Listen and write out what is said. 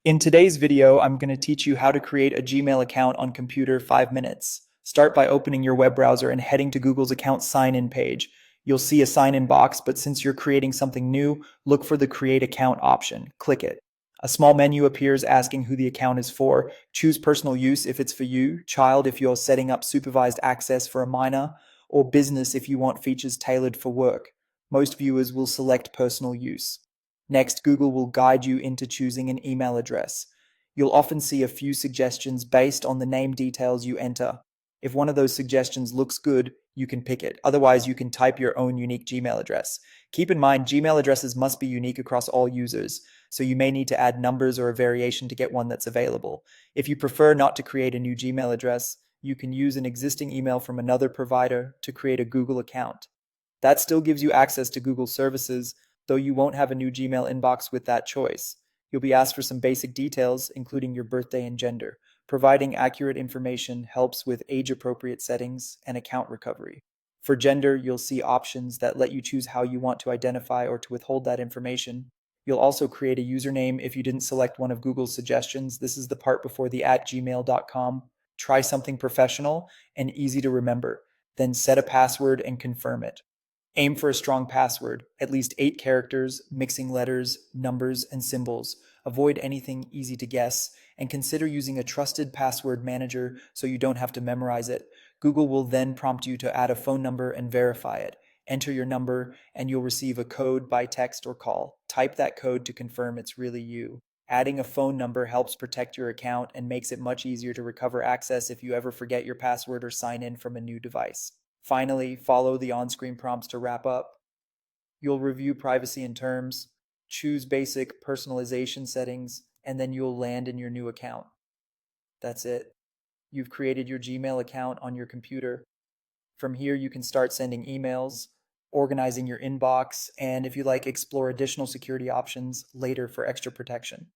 In today's video, I'm going to teach you how to create a Gmail account on computer 5 minutes. Start by opening your web browser and heading to Google's account sign-in page. You'll see a sign-in box, but since you're creating something new, look for the Create Account option. Click it. A small menu appears asking who the account is for. Choose personal use if it's for you, child if you're setting up supervised access for a minor, or business if you want features tailored for work. Most viewers will select personal use. Next, Google will guide you into choosing an email address. You'll often see a few suggestions based on the name details you enter. If one of those suggestions looks good, you can pick it. Otherwise, you can type your own unique Gmail address. Keep in mind, Gmail addresses must be unique across all users, so you may need to add numbers or a variation to get one that's available. If you prefer not to create a new Gmail address, you can use an existing email from another provider to create a Google account. That still gives you access to Google services, though you won't have a new Gmail inbox with that choice. You'll be asked for some basic details, including your birthday and gender. Providing accurate information helps with age-appropriate settings and account recovery. For gender, you'll see options that let you choose how you want to identify or to withhold that information. You'll also create a username if you didn't select one of Google's suggestions. This is the part before the @gmail.com. Try something professional and easy to remember. Then set a password and confirm it. Aim for a strong password, at least 8 characters, mixing letters, numbers, and symbols. Avoid anything easy to guess, and consider using a trusted password manager so you don't have to memorize it. Google will then prompt you to add a phone number and verify it. Enter your number, and you'll receive a code by text or call. Type that code to confirm it's really you. Adding a phone number helps protect your account and makes it much easier to recover access if you ever forget your password or sign in from a new device. Finally, follow the on-screen prompts to wrap up. You'll review privacy and terms, choose basic personalization settings, and then you'll land in your new account. That's it. You've created your Gmail account on your computer. From here, you can start sending emails, organizing your inbox, and if you like, explore additional security options later for extra protection.